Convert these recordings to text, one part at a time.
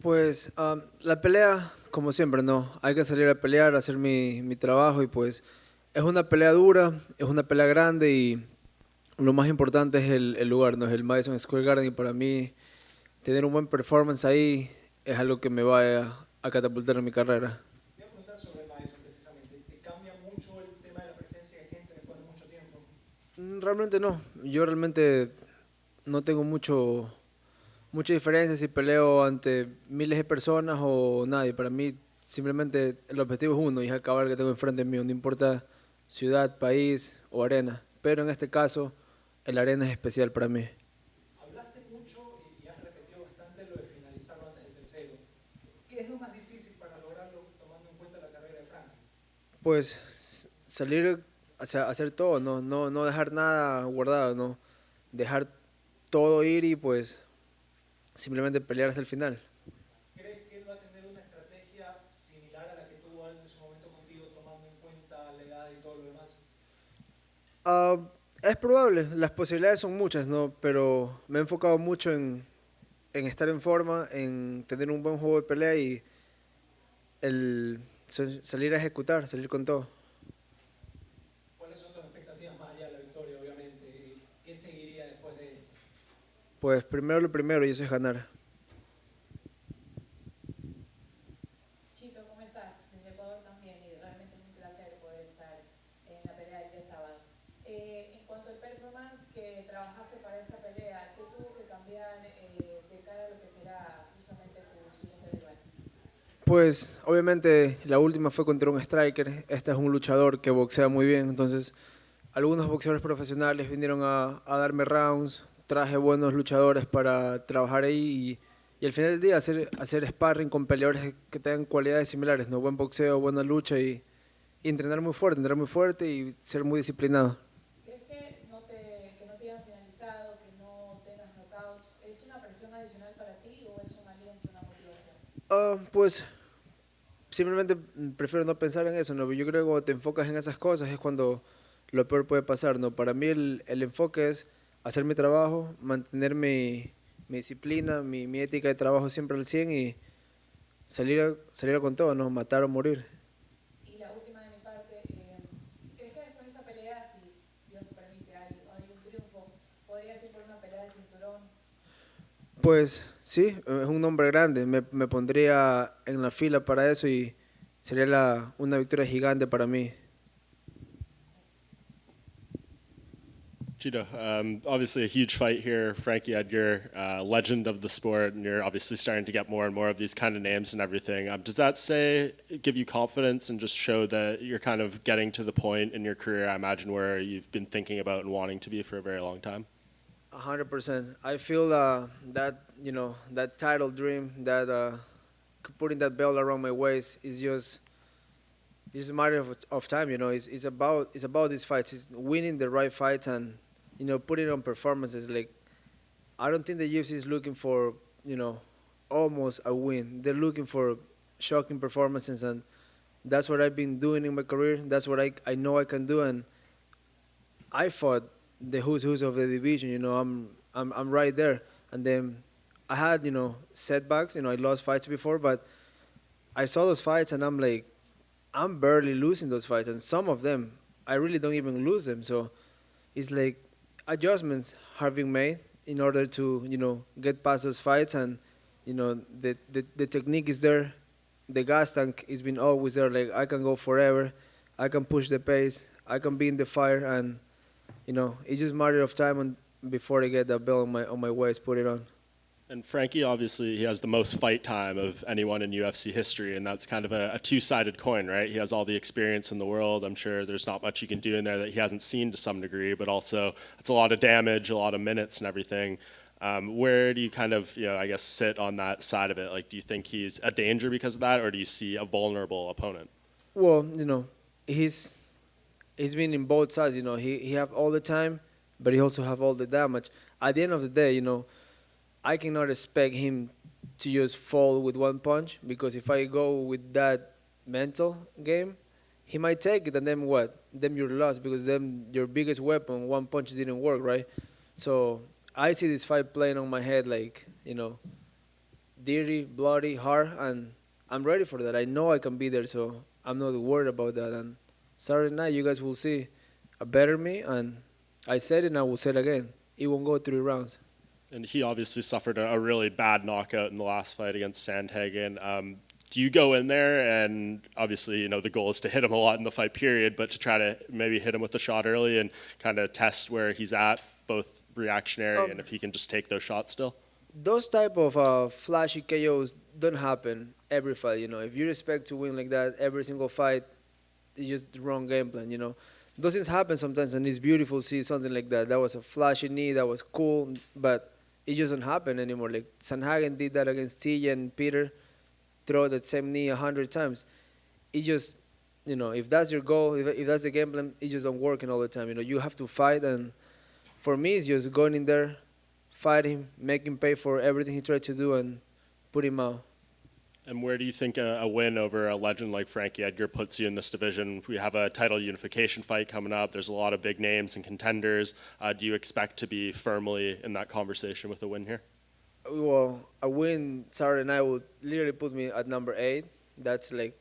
Pues la pelea, como siempre, no. Hay que salir a pelear, hacer mi trabajo y pues es una pelea dura, es una pelea grande y lo más importante es el lugar, ¿no? Es el Madison Square Garden y para mí tener un buen performance ahí es algo que me va a catapultar en mi carrera. Te voy a preguntar sobre el Madison precisamente. ¿Te cambia mucho el tema de la presencia de gente después de mucho tiempo? Realmente no. Yo realmente no tengo mucha diferencia si peleo ante miles de personas o nadie. Para mí simplemente el objetivo es uno y es acabar el que tengo enfrente mío. No importa ciudad, país o arena. Pero en este caso, el arena es especial para mí. Hablaste mucho y has repetido bastante lo de finalizarlo antes del tercero. ¿Qué es lo más difícil para lograrlo tomando en cuenta la carrera de Frankie? Pues salir a hacer todo, no dejar nada guardado, no dejar todo ir y pues simplemente pelear hasta el final. ¿Crees que él va a tener una estrategia similar a la que tuvo él en su momento contigo, tomando en cuenta la edad y todo lo demás? Ah, es probable, las posibilidades son muchas, ¿no? Pero me he enfocado mucho en estar en forma, en tener un buen juego de pelea y el salir a ejecutar, salir con todo. ¿Cuáles son tus expectativas más allá de la victoria, obviamente? ¿Qué seguiría después de esto? Pues primero lo primero y eso es ganar. Chito, ¿cómo estás? Desde Ecuador también y realmente es un placer poder estar en la pelea del día sábado. En cuanto al performance que trabajaste para esta pelea, ¿qué tuvo que cambiar de cara a lo que será justamente tu siguiente rival? Pues obviamente la última fue contra un striker, este es un luchador que boxea muy bien, entonces algunos boxeadores profesionales vinieron a darme rounds, traje buenos luchadores para trabajar ahí y al final del día hacer sparring con peleadores que tengan cualidades similares, ¿no? Buen boxeo, buena lucha y entrenar muy fuerte y ser muy disciplinado. ¿Crees que no te hayan finalizado, que no tengas knockouts? ¿Es una presión adicional para ti o es un aliento, una motivación? Pues simplemente prefiero no pensar en eso, ¿no? Yo creo que cuando te enfocas en esas cosas es cuando lo peor puede pasar, ¿no? Para mí el enfoque es hacer mi trabajo, mantener mi disciplina, mi ética de trabajo siempre al 100 y salir a con todo, ¿no? Matar o morir. Y la última de mi parte, ¿crees que después de esta pelea, si Dios lo permite, hay un triunfo, podrías ir por una pelea de cinturón? Pues sí, es un nombre grande, me pondría en la fila para eso y sería una victoria gigante para mí. Cheetah, obviously a huge fight here. Frankie Edgar, legend of the sport, and you're obviously starting to get more and more of these kind of names and everything. Does that give you confidence and just show that you're kind of getting to the point in your career, I imagine, where you've been thinking about and wanting to be for a very long time? 100%. I feel that that title dream, that putting that belt around my waist is just a matter of time. It's about these fights. It's winning the right fights and putting on performances. Like I don't think the UFC is looking for you know almost a win. They're looking for shocking performances, and that's what I've been doing in my career. That's what I know I can do, and I fought the who's of the division. I'm right there, and then I had setbacks. I lost fights before, but I saw those fights, and I'm like, I'm barely losing those fights, and some of them I really don't even lose them. So it's like adjustments have been made in order to get past those fights, and the technique is there, the gas tank has been always there. Like I can go forever, I can push the pace, I can be in the fire, and it's just a matter of time before I get that belt on my waist, put it on. And Frankie, obviously, he has the most fight time of anyone in UFC history, and that's kind of a two-sided coin, right? He has all the experience in the world. I'm sure there's not much you can do in there that he hasn't seen to some degree, but also it's a lot of damage, a lot of minutes, and everything. Where do you kind of, I guess, sit on that side of it? Like, do you think he's a danger because of that, or do you see a vulnerable opponent? Well, he's been in both sides. He have all the time, but he also have all the damage. At the end of the day, I cannot expect him to just fall with one punch because if I go with that mental game, he might take it and then what? Then you're lost because then your biggest weapon, one punch didn't work, right? So I see this fight playing on my head like, dirty, bloody, hard, and I'm ready for that. I know I can be there, so I'm not worried about that. And Saturday night, you guys will see a better me, and I said it and I will say it again. It won't go 3 rounds. And he obviously suffered a really bad knockout in the last fight against Sandhagen. Do you go in there and obviously, the goal is to hit him a lot in the fight period, but to try to maybe hit him with the shot early and kind of test where he's at, both reactionary and if he can just take those shots still? Those type of flashy KOs don't happen every fight. If you expect to win like that every single fight, it's just the wrong game plan. Those things happen sometimes, and it's beautiful to see something like that. That was a flashy knee, that was cool, but it just doesn't happen anymore. Like Sanhagen did that against Tilla and Peter, throw that same knee 100 times. It just, if that's your goal, if that's the game plan, it just don't work all the time. You have to fight, and for me, it's just going in there, fight him, make him pay for everything he tried to do, and put him out. And where do you think a win over a legend like Frankie Edgar puts you in this division? We have a title unification fight coming up. There's a lot of big names and contenders. Do you expect to be firmly in that conversation with a win here? Well, a win Saturday night would literally put me at number 8. That's like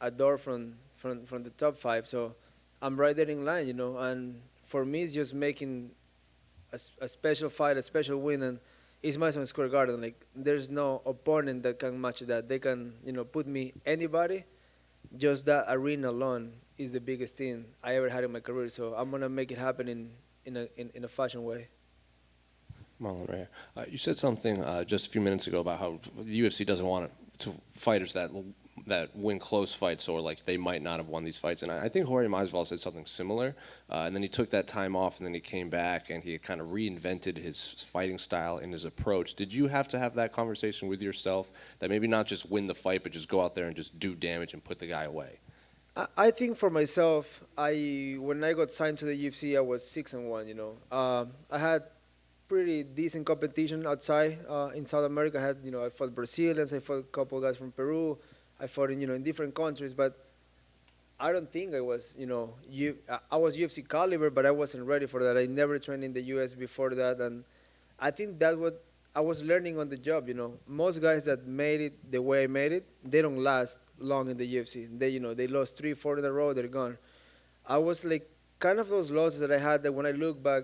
a door from the top 5. So I'm right there in line, And for me, it's just making a special fight, a special win, and it's Madison Square Garden. Like there's no opponent that can match that. They can, put me anybody. Just that arena alone is the biggest thing I ever had in my career. So I'm gonna make it happen in a fashion way. Marlon Vera, you said something just a few minutes ago about how the UFC doesn't want to fighters that win close fights, or like they might not have won these fights. And I think Jorge Masvidal said something similar. And then he took that time off, and then he came back, and he kind of reinvented his fighting style and his approach. Did you have to have that conversation with yourself, that maybe not just win the fight, but just go out there and just do damage and put the guy away? I think for myself, when I got signed to the UFC, I was 6-1. I had pretty decent competition outside in South America. I fought Brazilians, I fought a couple guys from Peru, I fought in different countries, but I don't think I was, I was UFC caliber, but I wasn't ready for that. I never trained in the US before that, and I think that's what I was learning on the job. Most guys that made it the way I made it, they don't last long in the UFC. They lost 3-4 in a row, they're gone. I was like kind of those losses that I had that when I look back,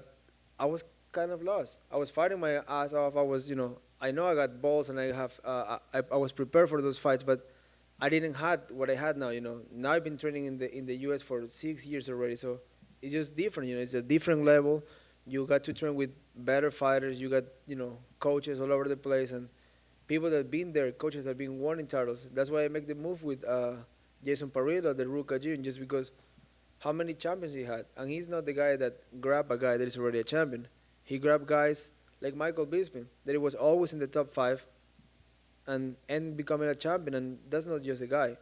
I was kind of lost. I was fighting my ass off. I was, I know I got balls and I was prepared for those fights, but I didn't have what I had now. Now I've been training in the US for 6 years already, so it's just different. It's a different level. You got to train with better fighters. You got coaches all over the place and people that have been there, coaches that have been winning titles. That's why I make the move with Jason Parilla, the Ruka Jin, just because how many champions he had, and he's not the guy that grabbed a guy that is already a champion. He grabbed guys like Michael Bisping, that he was always in the top 5 and becoming a champion, and that's not just a guy.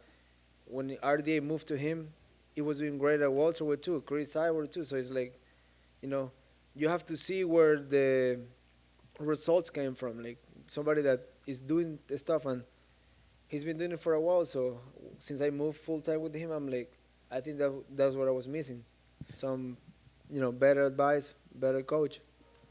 When RDA moved to him, he was doing great at welterweight too, Chris Cyborg too, so it's like, you have to see where the results came from, like somebody that is doing the stuff, and he's been doing it for a while, so since I moved full-time with him, I'm like, I think that's what I was missing. Some, better advice, better coach.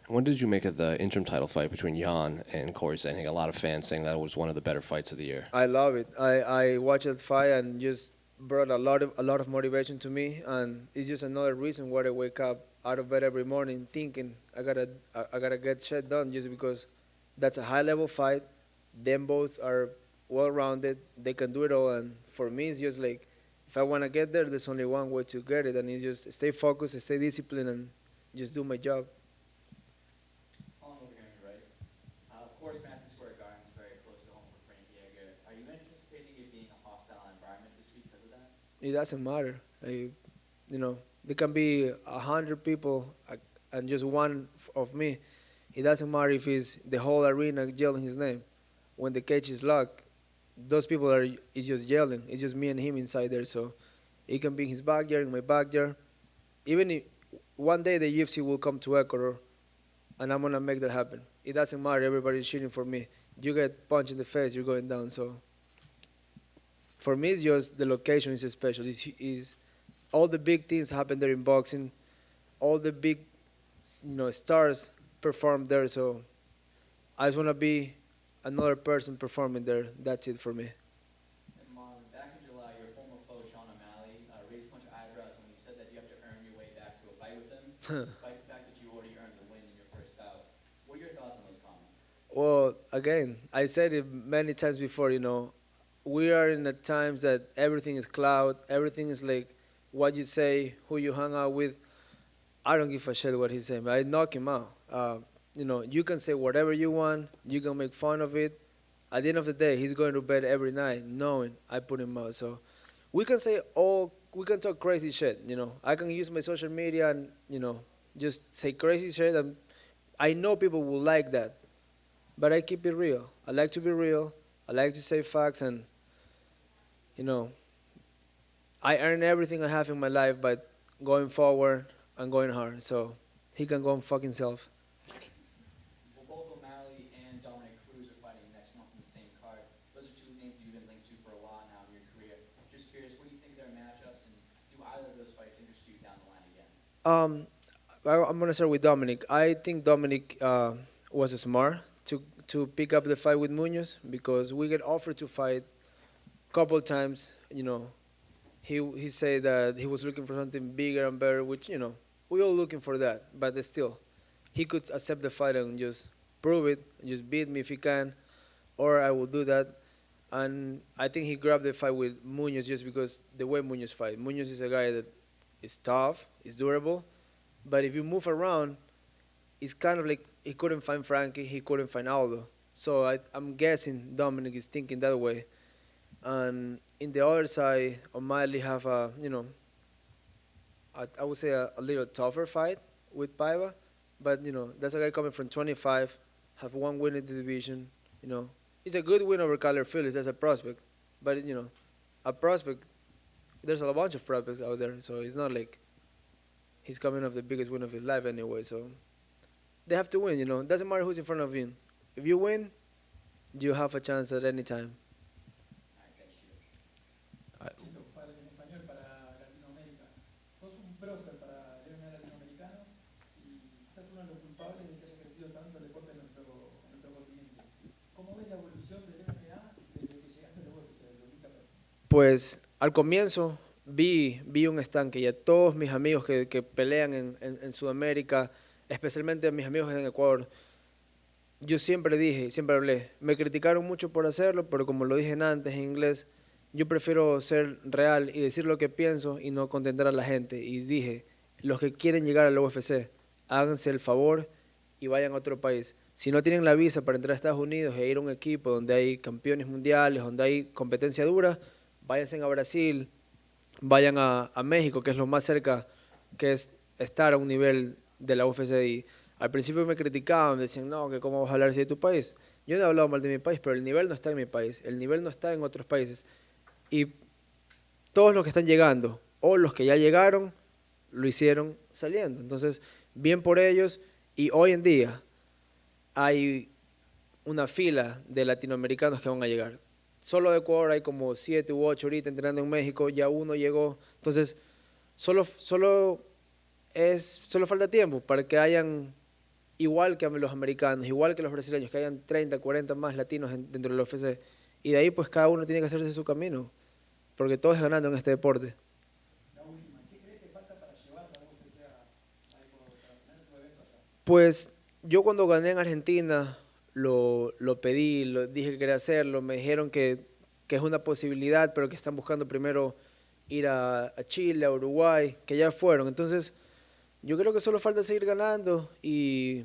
What did you make of the interim title fight between Jan and Corey Sandhagen? A lot of fans saying that was one of the better fights of the year. I love it. I watched that fight and just brought a lot of motivation to me, and it's just another reason why I wake up out of bed every morning thinking I gotta get shit done, just because that's a high level fight. Them both are well rounded. They can do it all, and for me it's just like, if I want to get there, there's only one way to get it, and it's just stay focused, stay disciplined, and just do my job. On over here on your right. Of course, Madison Square Garden is very close to home for Frankie Edgar. Are you anticipating it being a hostile environment this week because of that? It doesn't matter. There can be 100 people and just one of me. It doesn't matter if it's the whole arena yelling his name. When the cage is locked, those people is just yelling. It's just me and him inside there. So it can be in his backyard, in my backyard. Even if one day the UFC will come to Ecuador, and I'm gonna make that happen. It doesn't matter. Everybody's cheering for me. You get punched in the face, you're going down. So for me, it's just the location is special. It's all the big things happen there in boxing. All the big, stars perform there. So I just wanna be another person performing there. That's it for me. And Marlon, back in July, your former foe, Sean O'Malley, raised a bunch of eyebrows when he said that you have to earn your way back to a fight with him, despite the fact that you already earned the win in your first bout. What are your thoughts on those comments? Well, again, I said it many times before, we are in the times that everything is cloud, everything is like what you say, who you hang out with. I don't give a shit what he's saying, but I knock him out. You can say whatever you want, you can make fun of it. At the end of the day, he's going to bed every night knowing I put him out. So we can we can talk crazy shit, I can use my social media and, just say crazy shit. And I know people will like that, but I keep it real. I like to be real. I like to say facts, and, I earn everything I have in my life by going forward and going hard. So he can go and fuck himself. Well, both O'Malley and Dominic Cruz are fighting next month in the same card. Those are two names that you've been linked to for a while now in your career. Just curious, what do you think of their matchups, and do either of those fights interest you down the line again? I'm gonna start with Dominic. I think Dominic was smart to pick up the fight with Munoz because we get offered to fight a couple times. He said that he was looking for something bigger and better, which we all looking for that. But still, he could accept the fight and just prove it, just beat me if he can, or I will do that. And I think he grabbed the fight with Munoz just because the way Munoz fight. Munoz is a guy that is tough, is durable, but if you move around, it's kind of like he couldn't find Frankie, he couldn't find Aldo. So I'm guessing Dominic is thinking that way. And in the other side, O'Malley have I would say a little tougher fight with Paiva, but that's a guy coming from 25, have one win in the division. It's a good win over Kyler Phillips. That's a prospect, but a prospect. There's a bunch of prospects out there, so it's not like he's coming off the biggest win of his life anyway. So they have to win. Doesn't matter who's in front of you. If you win, you have a chance at any time. Chito, en español para Latinoamérica. Sos un prócer para el MMA latinoamericano y quizás uno de los culpables de que haya crecido tanto el deporte en nuestro continente. ¿Cómo ves la evolución del MMA desde que llegaste a la UFC, desde 2014? Pues al comienzo vi un estanque y a todos mis amigos que pelean en Sudamérica, especialmente a mis amigos en Ecuador, yo siempre dije, siempre hablé, me criticaron mucho por hacerlo, pero como lo dije antes en inglés, yo prefiero ser real y decir lo que pienso y no contentar a la gente. Y dije, los que quieren llegar a la UFC, háganse el favor y vayan a otro país. Si no tienen la visa para entrar a Estados Unidos e ir a un equipo donde hay campeones mundiales, donde hay competencia dura, váyanse a Brasil, vayan a México, que es lo más cerca que es estar a un nivel de la UFC. Y al principio me criticaban, me decían, no, que cómo vas a hablar así de tu país. Yo no he hablado mal de mi país, pero el nivel no está en mi país, el nivel no está en otros países. Y todos los que están llegando o los que ya llegaron lo hicieron saliendo. Entonces, bien por ellos. Y hoy en día hay una fila de latinoamericanos que van a llegar. Solo de Ecuador hay como 7 u 8 ahorita entrenando en México, ya uno llegó. Entonces, solo falta tiempo para que hayan, igual que los americanos, igual que los brasileños, que hayan 30, 40 más latinos dentro de la UFC. Y de ahí pues cada uno tiene que hacerse su camino, porque todo es ganando en este deporte. La última, ¿qué crees que falta para llevar la UFC a Ecuador, para tener tu evento allá? Pues yo cuando gané en Argentina lo pedí, dije que quería hacerlo, me dijeron que es una posibilidad, pero que están buscando primero ir a Chile, a Uruguay, que ya fueron. Entonces yo creo que solo falta seguir ganando y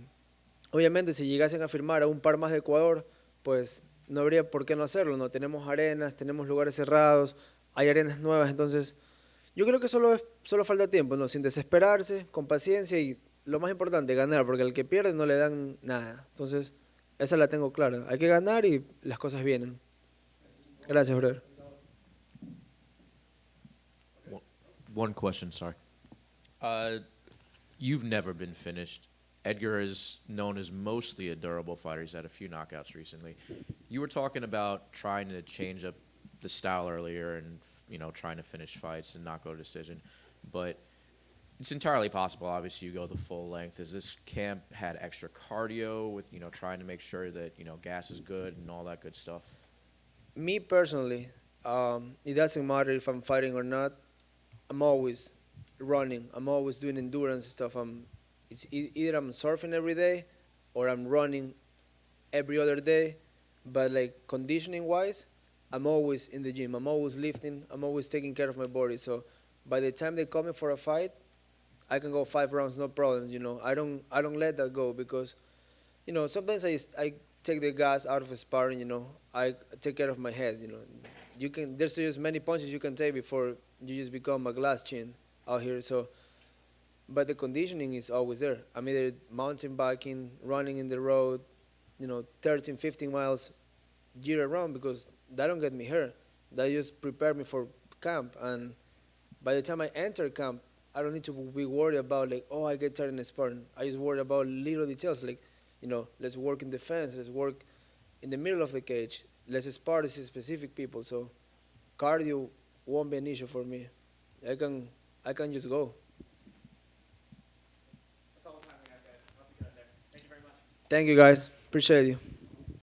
obviamente si llegasen a firmar a un par más de Ecuador, pues no habría por qué no hacerlo, ¿no? Tenemos arenas, tenemos lugares cerrados, hay arenas nuevas, entonces yo creo que solo falta tiempo, ¿no? Sin desesperarse, con paciencia y lo más importante, ganar, porque al que pierde no le dan nada. Entonces, esa la tengo clara. Hay que ganar y las cosas vienen. Gracias, brother. One question, sorry. You've never been finished. Edgar is known as mostly a durable fighter. He's had a few knockouts recently. You were talking about trying to change up the style earlier and, trying to finish fights and not go to decision. But it's entirely possible. Obviously, you go the full length. Has this camp had extra cardio with trying to make sure that gas is good and all that good stuff? Me personally, it doesn't matter if I'm fighting or not. I'm always running. I'm always doing endurance stuff. Either I'm surfing every day or I'm running every other day. But like conditioning wise, I'm always in the gym. I'm always lifting. I'm always taking care of my body. So by the time they call me for a fight, I can go 5 rounds, no problems. I don't let that go because, sometimes I take the gas out of sparring. I take care of my head. There's just many punches you can take before you just become a glass chin out here. So, but the conditioning is always there. I'm either mountain biking, running in the road, 13, 15 miles year round because that don't get me hurt. That just prepare me for camp. And by the time I enter camp, I don't need to be worried about like, oh, I get tired in the sparring. I just worry about little details like, let's work in defense, let's work in the middle of the cage, let's spar these specific people. So cardio won't be an issue for me. I can just go. That's all the time we have, guys. I'll have to cut it there. Thank you very much. Thank you guys. Appreciate you.